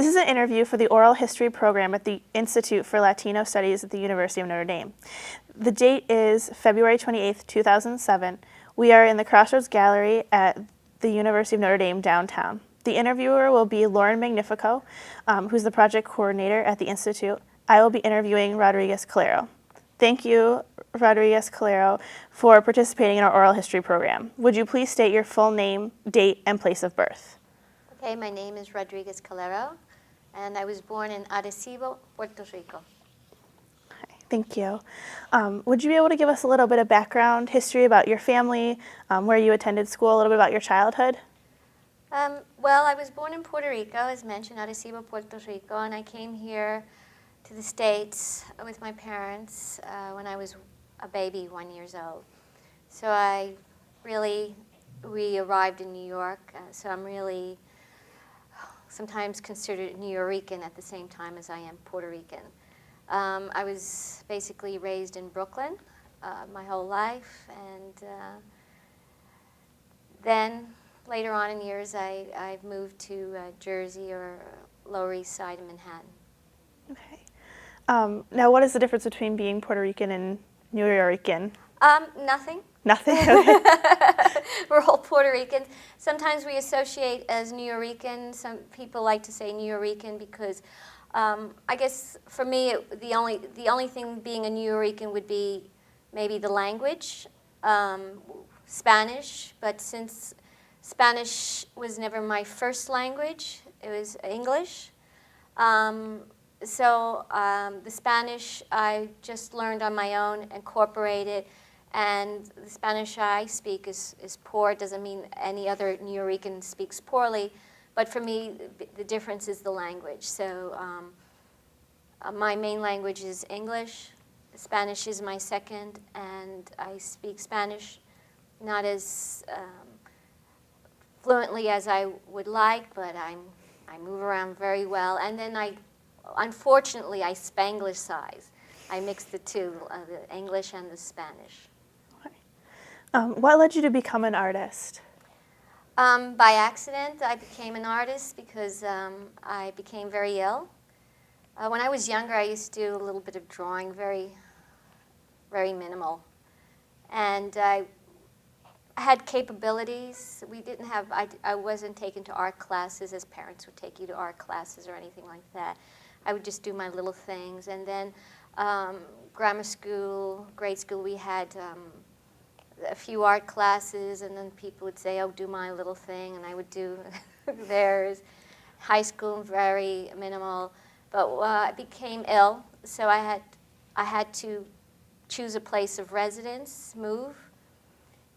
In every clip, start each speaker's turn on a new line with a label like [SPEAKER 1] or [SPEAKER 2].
[SPEAKER 1] This is an interview for the Oral History program at the Institute for Latino Studies at the University of Notre Dame. The date is February 28th, 2007. We are in the Crossroads Gallery at the University of Notre Dame downtown. The interviewer will be Lauren Magnifico, who's the project coordinator at the Institute. I will be interviewing Rodriguez Calero. Thank you, Rodriguez Calero, for participating in our oral history program. Would you please state your full name, date, and place of birth?
[SPEAKER 2] Okay, my name is Rodriguez Calero, and I was born in Arecibo, Puerto Rico.
[SPEAKER 1] Okay, thank you. Would you be able to give us a little bit of background history about your family, where you attended school, a little bit about your childhood?
[SPEAKER 2] Well, I was born in Puerto Rico, as mentioned, Arecibo, Puerto Rico, and I came here to the States with my parents when I was a baby, 1 year old. So we arrived in New York, so I'm really sometimes considered Nuyorican at the same time as I am Puerto Rican. I was basically raised in Brooklyn my whole life, and then later on in years I moved to Jersey or Lower East Side of Manhattan.
[SPEAKER 1] Okay. Now, what is the difference between being Puerto Rican and Nuyorican?
[SPEAKER 2] Nothing.
[SPEAKER 1] Nothing? Okay.
[SPEAKER 2] We're all Puerto Ricans. Sometimes we associate as Nuyorican. Some people like to say Nuyorican because I guess for me the only thing being a Nuyorican would be maybe the language, Spanish. But since Spanish was never my first language, it was English. So the Spanish I just learned on my own, incorporated, and the Spanish I speak is poor. It doesn't mean any other Nuyorican speaks poorly, but for me the difference is the language. So my main language is English. Spanish is my second, and I speak Spanish not as fluently as I would like, but I move around very well. And then unfortunately, I Spanglicize. I mix the two, the English and the Spanish.
[SPEAKER 1] What led you to become an artist?
[SPEAKER 2] By accident, I became an artist because I became very ill. When I was younger, I used to do a little bit of drawing, very, very minimal. And I had capabilities. We didn't have, I wasn't taken to art classes as parents would take you to art classes or anything like that. I would just do my little things. And then grammar school, grade school, we had a few art classes, and then people would say, oh, do my little thing, and I would do theirs. High school, very minimal. But I became ill, so I had to choose a place of residence, move.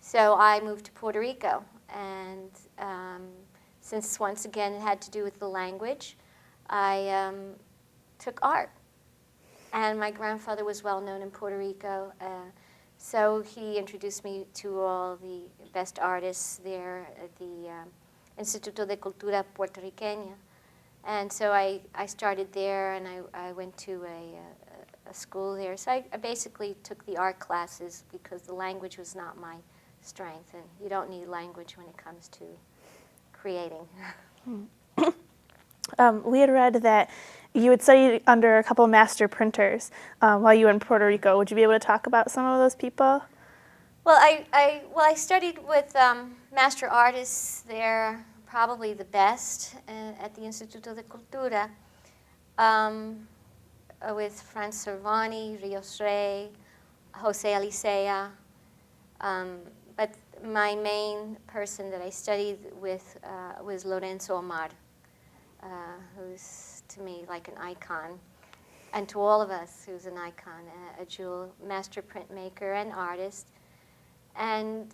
[SPEAKER 2] So I moved to Puerto Rico, and since once again it had to do with the language, I took art. And my grandfather was well known in Puerto Rico, so he introduced me to all the best artists there at the Instituto de Cultura Puertorriqueña. And so I started there, and I went to a school there. So I basically took the art classes because the language was not my strength, and you don't need language when it comes to creating.
[SPEAKER 1] We had read that you had studied under a couple of master printers while you were in Puerto Rico. Would you be able to talk about some of those people?
[SPEAKER 2] Well, I studied with master artists there, probably the best at the Instituto de Cultura, with Franz Cervani, Rios Rey, Jose Alicea. But my main person that I studied with was Lorenzo Omar, who's to me like an icon, and to all of us who's an icon, a jewel, master printmaker and artist. And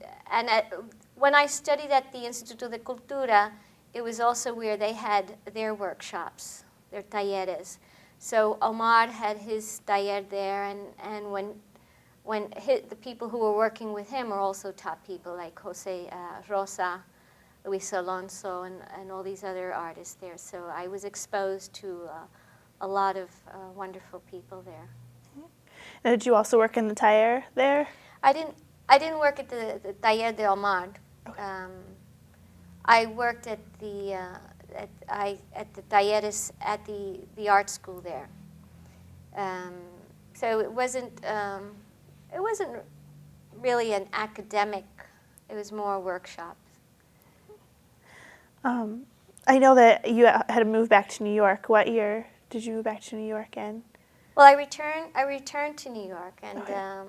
[SPEAKER 2] when I studied at the Instituto de Cultura, it was also where they had their workshops, their talleres. So Omar had his taller there, and when the people who were working with him were also top people like Jose Rosa, Luis Alonso, and all these other artists there. So I was exposed to a lot of wonderful people there.
[SPEAKER 1] And did you also work in the taller there?
[SPEAKER 2] I didn't work at the Taller de Omar.
[SPEAKER 1] Okay.
[SPEAKER 2] I worked at the at the Talleres at the art school there. So it wasn't really an academic. It was more workshops.
[SPEAKER 1] I know that you had to move back to New York. What year did you move back to New York in?
[SPEAKER 2] Well, I returned to New York, and
[SPEAKER 1] Okay.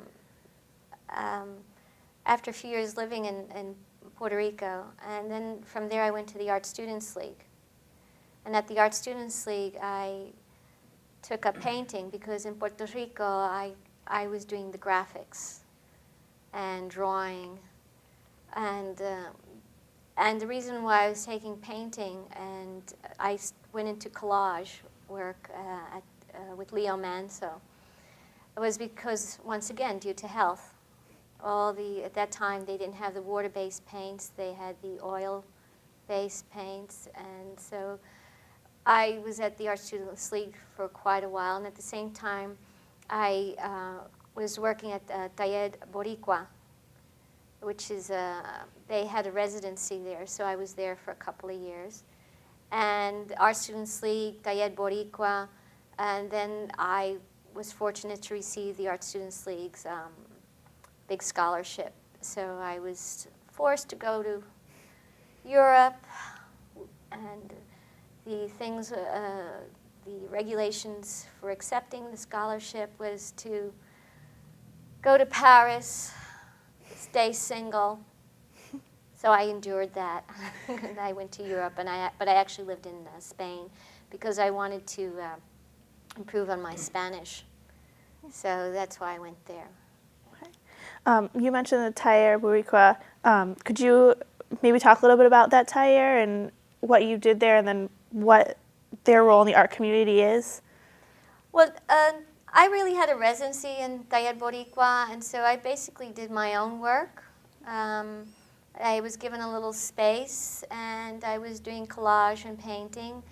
[SPEAKER 2] after a few years living in Puerto Rico, and then from there I went to the Art Students League. And at the Art Students League, I took up painting because in Puerto Rico I was doing the graphics and drawing, and the reason why I was taking painting and I went into collage work with Leo Manso was because, once again, due to health. At that time they didn't have the water-based paints, they had the oil-based paints, and so I was at the Art Students League for quite a while, and at the same time I was working at Taller Boricua, which is they had a residency there, so I was there for a couple of years. And Art Students League, Taller Boricua, and then I was fortunate to receive the Art Students League's big scholarship. So I was forced to go to Europe, and the regulations for accepting the scholarship was to go to Paris, stay single. So I endured that. And I went to Europe, but I actually lived in Spain because I wanted to improve on my Spanish. So that's why I went there.
[SPEAKER 1] Okay. You mentioned the Taller Boricua. Could you maybe talk a little bit about that taller and what you did there, and then what their role in the art community is?
[SPEAKER 2] Well, I really had a residency in Taller Boricua, and so I basically did my own work. I was given a little space, and I was doing collage and painting.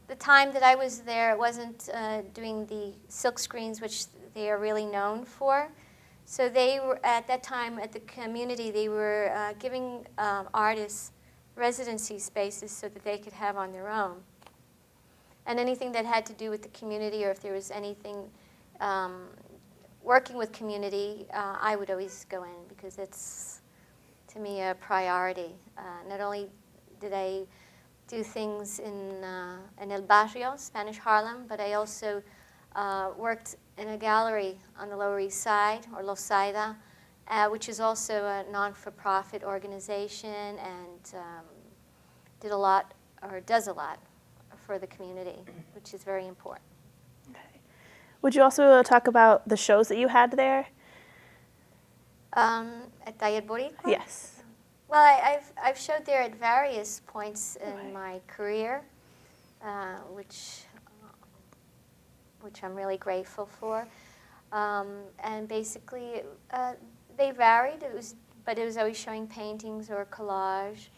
[SPEAKER 2] The time that I was there, it wasn't doing the silk screens, which they are really known for. So they were, at that time, at the community, they were giving artists residency spaces so that they could have on their own. And anything that had to do with the community, or if there was anything working with community, I would always go in because it's, to me, a priority. Not only did I do things in El Barrio, Spanish Harlem, but I also worked in a gallery on the Lower East Side, or Losaida, which is also a non-for-profit organization, and did a lot, or does a lot, for the community, which is very important.
[SPEAKER 1] Okay. Would you also talk about the shows that you had there?
[SPEAKER 2] At Taller Boricua?
[SPEAKER 1] Yes.
[SPEAKER 2] Well, I've showed there at various points in my career, which I'm really grateful for. And basically, they varied. But it was always showing paintings or collage.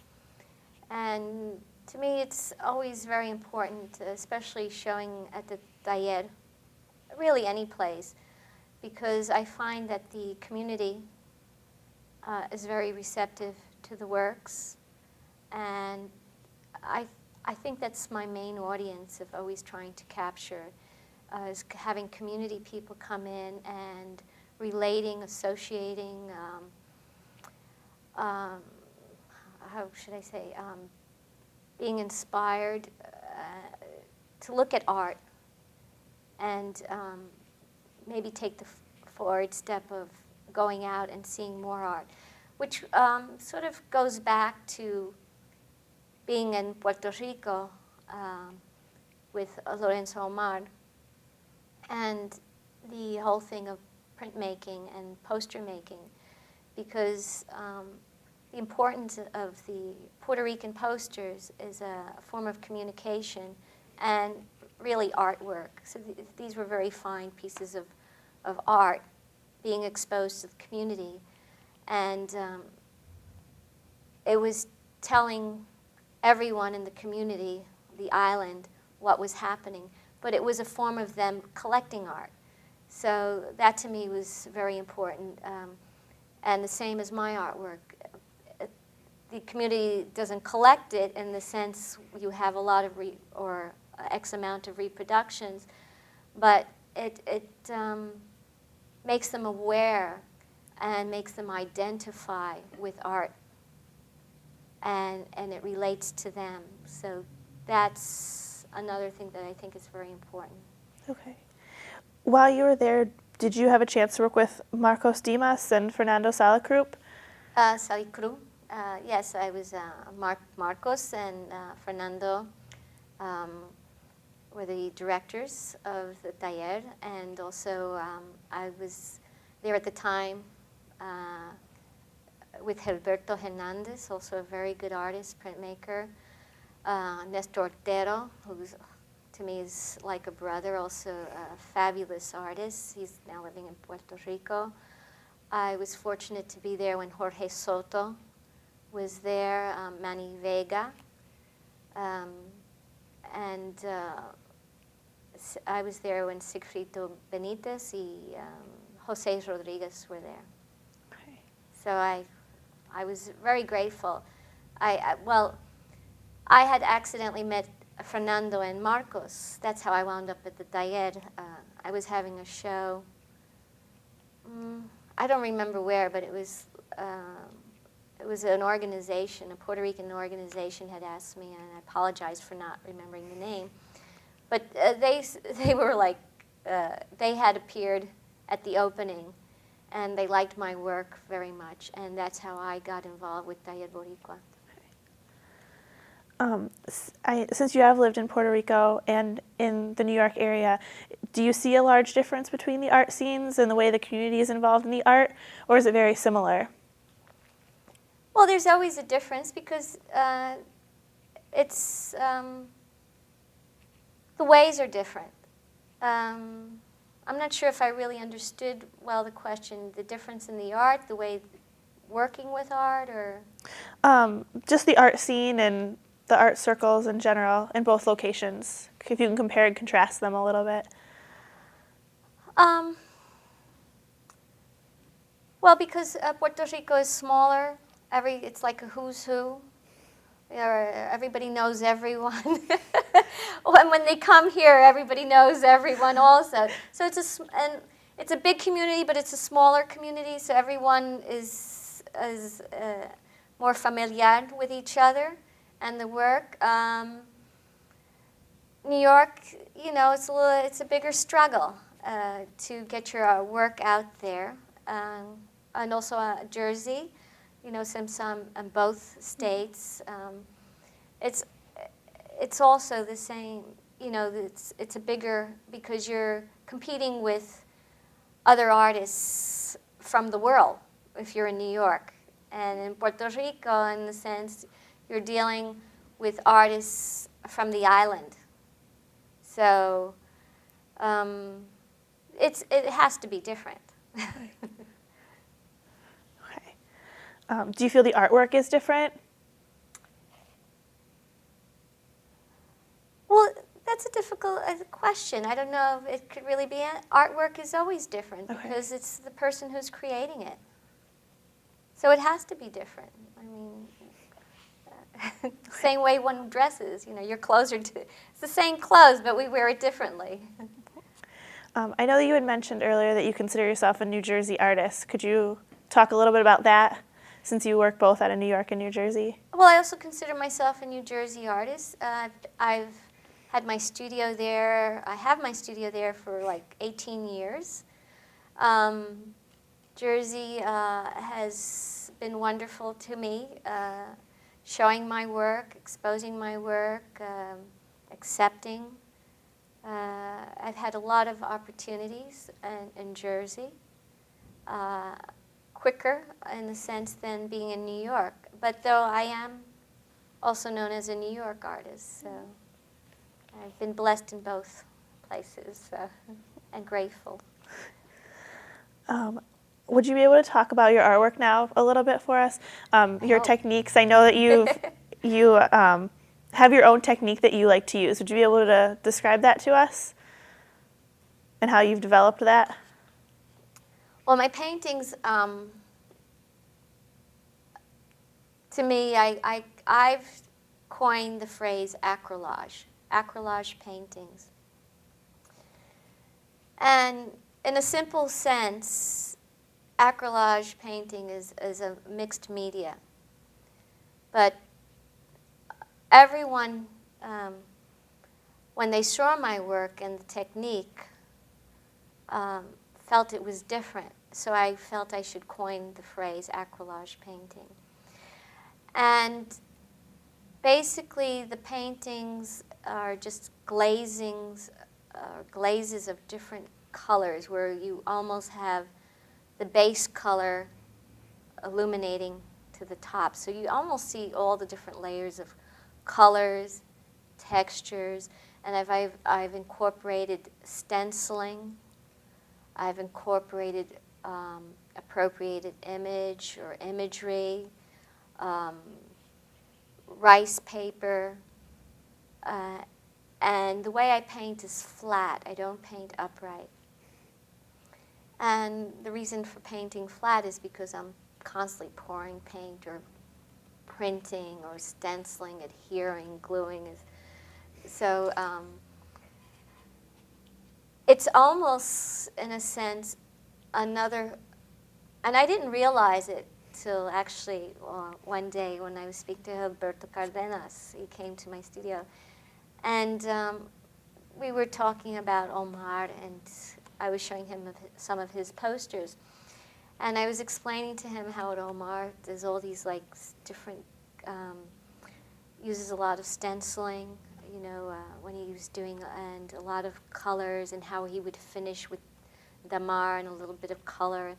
[SPEAKER 2] And to me, it's always very important, especially showing at the Taller, really any place, because I find that the community is very receptive to the works, and I think that's my main audience of always trying to capture, is having community people come in and relating, associating, how should I say, being inspired to look at art and maybe take the forward step of going out and seeing more art, which sort of goes back to being in Puerto Rico with Lorenzo Omar and the whole thing of printmaking and poster making, because the importance of the Puerto Rican posters is a form of communication and really artwork. So these were very fine pieces of art being exposed to the community. And it was telling everyone in the community, the island, what was happening. But it was a form of them collecting art. So that to me was very important. And the same as my artwork. the community doesn't collect it in the sense you have a lot of or X amount of reproductions, but it makes them aware and makes them identify with art, and it relates to them. So that's another thing that I think is very important.
[SPEAKER 1] Okay. While you were there, did you have a chance to work with Marcos Dimas and Fernando Salicrup?
[SPEAKER 2] Salicru. Yes, I was Marcos and Fernando were the directors of the taller, and also I was there at the time with Gilberto Hernandez, also a very good artist, printmaker. Nestor Otero, who's to me is like a brother, also a fabulous artist. He's now living in Puerto Rico. I was fortunate to be there when Jorge Soto was there, Manny Vega, and I was there when Sigfrido Benitez and Jose Rodriguez were there.
[SPEAKER 1] Okay.
[SPEAKER 2] So I was very grateful. I had accidentally met Fernando and Marcos. That's how I wound up at the taller. I was having a show. I don't remember where, but it was an organization, a Puerto Rican organization had asked me, and I apologize for not remembering the name. But they were like, they had appeared at the opening, and they liked my work very much, and that's how I got involved with Taller Boricua.
[SPEAKER 1] Since you have lived in Puerto Rico and in the New York area, do you see a large difference between the art scenes and the way the community is involved in the art, or is it very similar?
[SPEAKER 2] Well, there's always a difference because it's the ways are different. I'm not sure if I really understood well the question, the difference in the art, the way working with art, or
[SPEAKER 1] just the art scene and the art circles in general in both locations, if you can compare and contrast them a little bit.
[SPEAKER 2] Well, because Puerto Rico is smaller, it's like a who's who. Everybody knows everyone. When they come here, everybody knows everyone also. So it's a big community, but it's a smaller community, so everyone is more familiar with each other and the work. New York, it's a bigger struggle to get your work out there, and also Jersey, some in both states. It's also the same. It's a bigger, because you're competing with other artists from the world if you're in New York, and in Puerto Rico, in the sense you're dealing with artists from the island. So it has to be different.
[SPEAKER 1] Okay. Do you feel the artwork is different?
[SPEAKER 2] Well, that's a difficult question. I don't know if it could really be. Artwork is always different because it's the person who's creating it. So it has to be different. I mean, same way one dresses. Your clothes are it's the same clothes, but we wear it differently.
[SPEAKER 1] I know that you had mentioned earlier that you consider yourself a New Jersey artist. Could you talk a little bit about that, since you work both out of New York and New Jersey?
[SPEAKER 2] Well, I also consider myself a New Jersey artist. I've had my studio there. I have my studio there for like 18 years. Jersey has been wonderful to me, showing my work, exposing my work, accepting. I've had a lot of opportunities in Jersey, quicker in the sense than being in New York. But though I am also known as a New York artist, so I've been blessed in both places, and grateful.
[SPEAKER 1] Would you be able to talk about your artwork now a little bit for us? Your techniques. I know that you have your own technique that you like to use. Would you be able to describe that to us and how you've developed that?
[SPEAKER 2] Well, my paintings, to me, I've coined the phrase acrylage paintings. And in a simple sense, acrylage painting is a mixed media. But everyone, when they saw my work and the technique, felt it was different. So I felt I should coin the phrase acrylage painting. And basically, the paintings are just glazes of different colors, where you almost have the base color illuminating to the top. So you almost see all the different layers of colors, textures, and I've incorporated stenciling. I've incorporated appropriated image or imagery, rice paper, and the way I paint is flat. I don't paint upright. And the reason for painting flat is because I'm constantly pouring paint or printing or stenciling, adhering, gluing. So it's almost, in a sense, another, and I didn't realize it till actually one day when I was speaking to Puerto. He came to my studio. And we were talking about Omar, and I was showing him some of his posters. And I was explaining to him how at Omar there's all these like different, uses a lot of stenciling, you know, when he was doing, and a lot of colors, and how he would finish with damar and a little bit of color.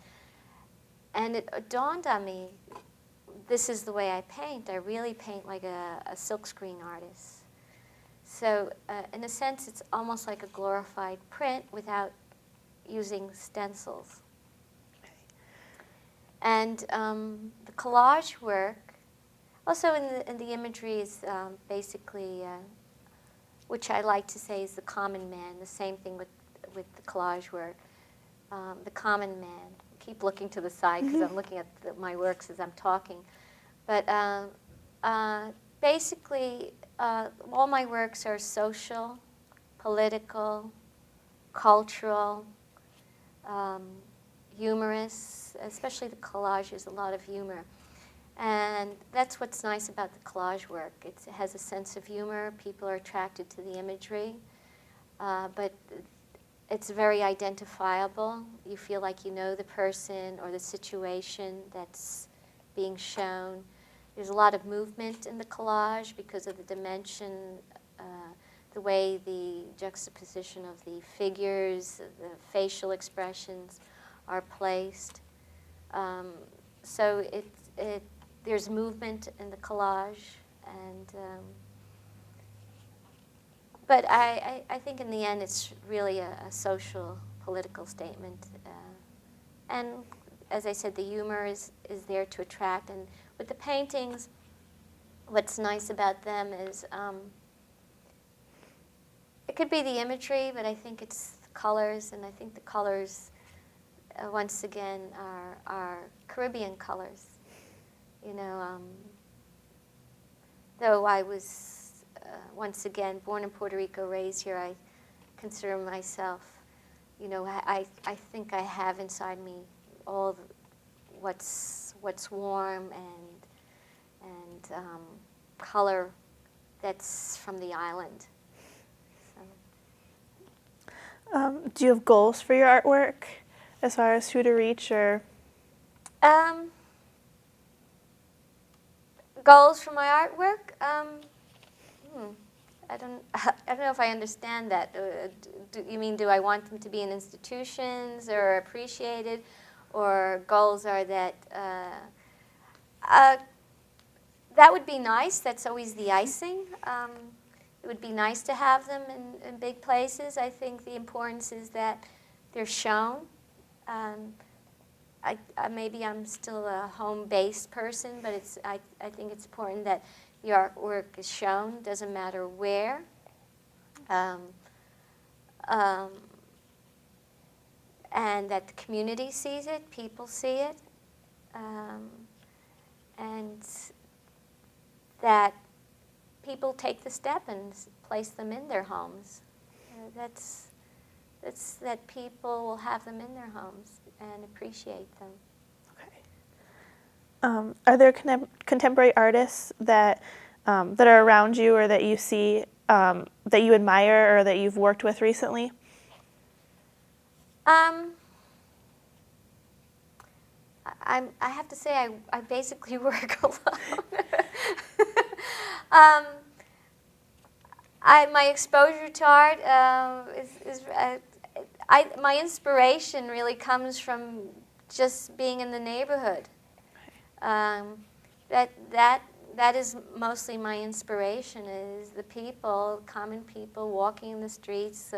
[SPEAKER 2] And it dawned on me, this is the way I paint. I really paint like a silkscreen artist. So in a sense, it's almost like a glorified print without using stencils. And the collage work, also in the imagery, is basically, which I like to say is the common man. The same thing with the collage work. The common man. I keep looking to the side because I'm looking at my works as I'm talking. But basically, all my works are social, political, cultural, humorous, especially the collage. There's a lot of humor. And that's what's nice about the collage work. It has a sense of humor. People are attracted to the imagery. But it's very identifiable. You feel like you know the person or the situation that's being shown. There's a lot of movement in the collage because of the dimension, the way the juxtaposition of the figures, the facial expressions are placed. So there's movement in the collage, and but I think in the end it's really a social, political statement. And as I said, the humor is there to attract. And with the paintings, what's nice about them is it could be the imagery, but I think it's the colors, and I think the colors, once again, are Caribbean colors. You know, though I was, once again, born in Puerto Rico, raised here, I consider myself, you know, I think I have inside me all what's warm and color that's from the island. So.
[SPEAKER 1] Do you have goals for your artwork as far as who to reach, or?
[SPEAKER 2] Goals for my artwork? I don't know if I understand that. You mean, do I want them to be in institutions or appreciated, or goals are that that would be nice. That's always the icing. It would be nice to have them in big places. I think the importance is that they're shown. Maybe I'm still a home-based person, but I think it's important that the artwork is shown. Doesn't matter where. And that the community sees it, people see it, and that people take the step and place them in their homes. That's that people will have them in their homes and appreciate them.
[SPEAKER 1] Okay. Are there contemporary artists that that are around you or that you see that you admire or that you've worked with recently?
[SPEAKER 2] I have to say I basically work alone. My exposure to art my inspiration really comes from just being in the neighborhood. That is mostly my inspiration, is the people, common people walking in the streets,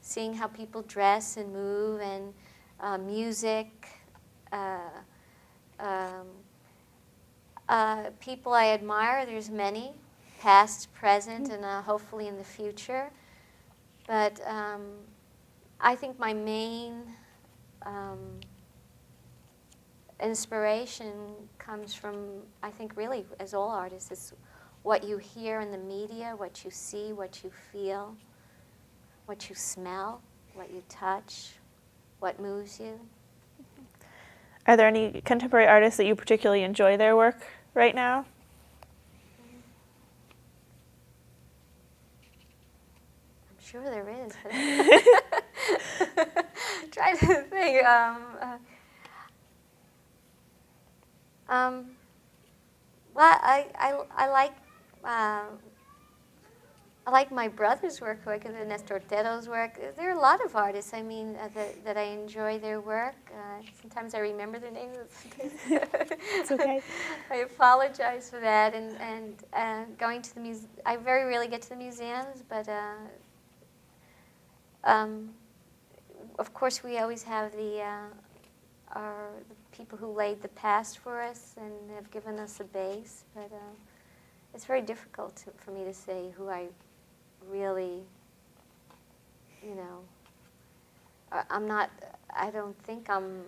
[SPEAKER 2] seeing how people dress and move, and music. People I admire, there's many, past, present, and hopefully in the future. But I think my main inspiration comes from, I think really, as all artists, is what you hear in the media, what you see, what you feel, what you smell, what you touch, what moves you.
[SPEAKER 1] Are there any contemporary artists that you particularly enjoy their work right now?
[SPEAKER 2] I'm sure there is. Trying to think. Well, I like my brother's work, Nestor Ottero's work. There are a lot of artists, I mean, that I enjoy their work. Sometimes I remember their names.
[SPEAKER 1] It's okay.
[SPEAKER 2] I apologize for that. And going to the museum, I very rarely get to the museums, but of course we always have the people who laid the past for us and have given us a base. But it's very difficult for me to say who I really, I don't think I'm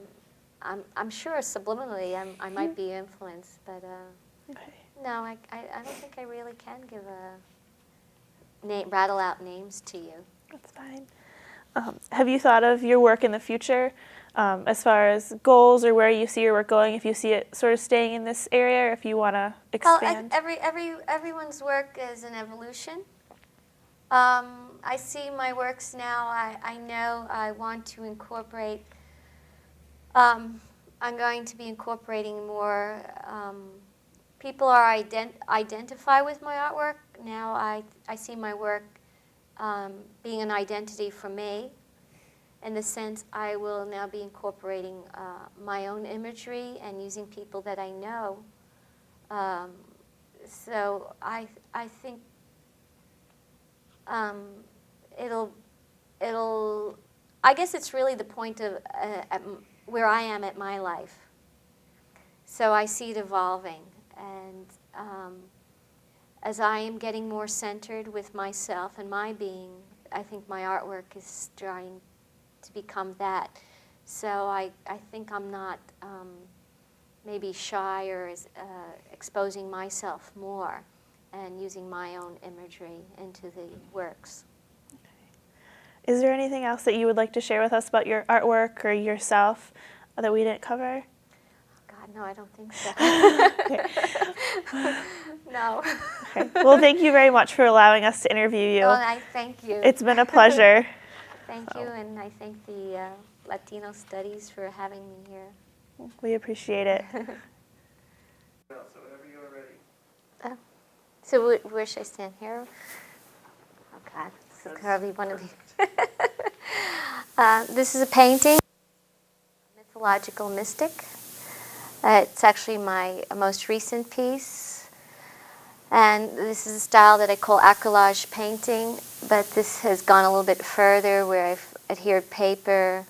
[SPEAKER 2] sure subliminally I might be influenced, but
[SPEAKER 1] Okay.
[SPEAKER 2] no, I don't think I really can give rattle out names to you.
[SPEAKER 1] That's fine. Have you thought of your work in the future as far as goals or where you see your work going, if you see it sort of staying in this area or if you want to expand?
[SPEAKER 2] Well, everyone's work is an evolution. I see my works now, I know I want to incorporate, I'm going to be incorporating more, people identify with my artwork. Now I see my work being an identity for me. In the sense, I will now be incorporating my own imagery and using people that I know. So I think I guess it's really the point of where I am at my life. So I see it evolving, and as I am getting more centered with myself and my being, I think my artwork is starting to become that. So I think I'm not maybe shy or exposing myself more and using my own imagery into the works.
[SPEAKER 1] Okay. Is there anything else that you would like to share with us about your artwork or yourself that we didn't cover?
[SPEAKER 2] God, no, I don't think so.
[SPEAKER 1] Okay.
[SPEAKER 2] No.
[SPEAKER 1] Okay. Well, thank you very much for allowing us to interview you.
[SPEAKER 2] Well, I thank you.
[SPEAKER 1] It's been a pleasure.
[SPEAKER 2] Thank you, and I thank the Latino Studies for having me here.
[SPEAKER 1] We appreciate it.
[SPEAKER 3] So whenever you are ready.
[SPEAKER 2] So where should I stand here? Oh God, this is probably one of these. This is a painting, Mythological Mystic. It's actually my most recent piece. And this is a style that I call Collage Painting, but this has gone a little bit further where I've adhered paper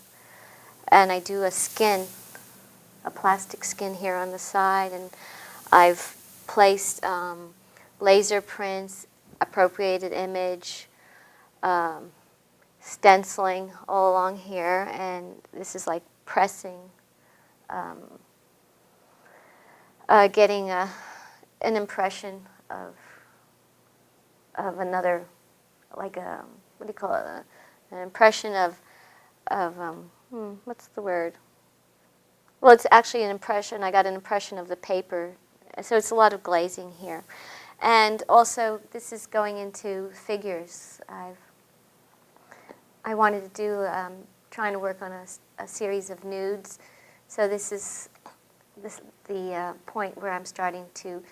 [SPEAKER 2] and I do a skin, a plastic skin here on the side, and I've placed laser prints, appropriated image, stenciling all along here, and this is like pressing, getting an impression of another, like a, what do you call it, an impression of what's the word? Well, it's actually an impression. I got an impression of the paper. So it's a lot of glazing here. And also, this is going into figures. I wanted to do, trying to work on a series of nudes. So this is the point where I'm starting to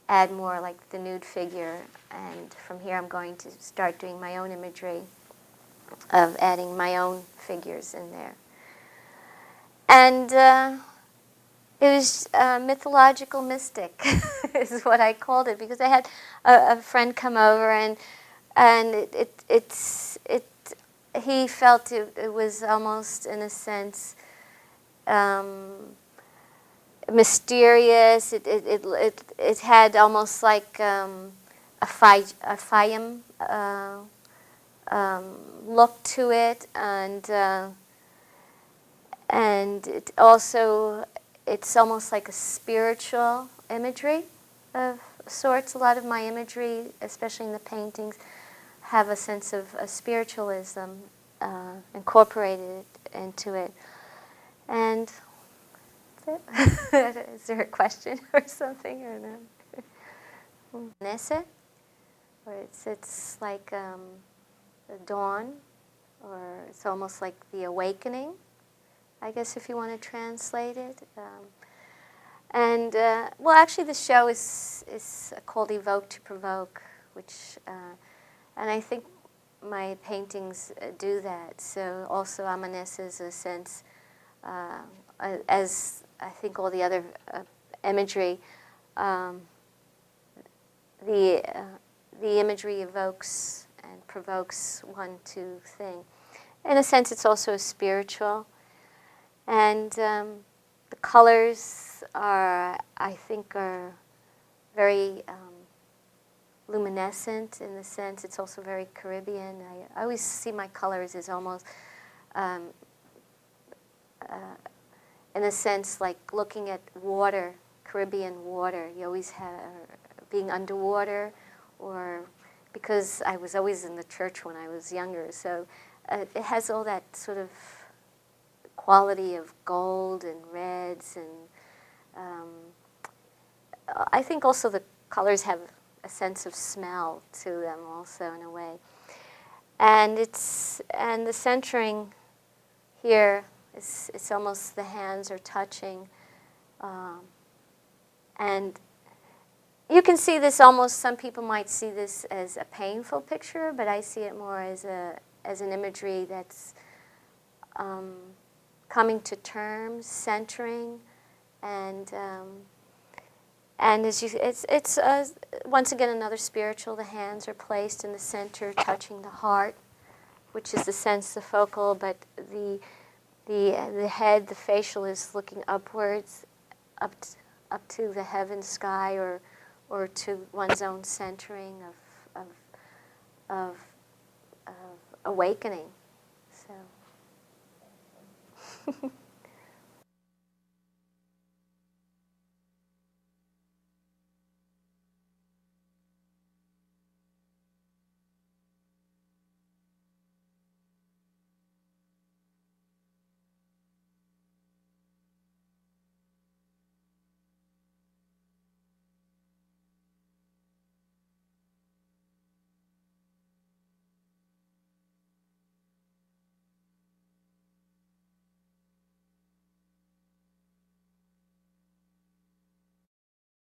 [SPEAKER 2] add more like the nude figure. And from here, I'm going to start doing my own imagery of adding my own figures in there. And it was mythological mystic is what I called it, because I had a friend come over and he felt it was almost, in a sense, mysterious. It had almost like a Fayum look to it, and it also, it's almost like a spiritual imagery of sorts. A lot of my imagery, especially in the paintings, have a sense of spiritualism incorporated into it. And that's it. Is there a question or something or no? Nesse, or it's like the dawn, or it's almost like the awakening, I guess, if you want to translate it. Well, actually, the show is called Evoke to Provoke, which, and I think my paintings do that. So also Amanece is a sense, as I think all the other imagery, the imagery evokes and provokes one to think. In a sense, it's also spiritual. And the colors are, I think, are very luminescent in the sense. It's also very Caribbean. I always see my colors as almost, in a sense, like looking at water, Caribbean water. You always have being underwater, or because I was always in the church when I was younger, so it has all that sort of quality of gold and reds, and I think also the colors have a sense of smell to them also in a way. And the centering here is, it's almost the hands are touching, and you can see this almost, some people might see this as a painful picture, but I see it more as an imagery that's coming to terms, centering, and as you, it's once again another spiritual. The hands are placed in the center, touching the heart, which is the sense, the focal, but the head, the facial is looking upwards, up to the heaven, sky, or to one's own centering of awakening. So.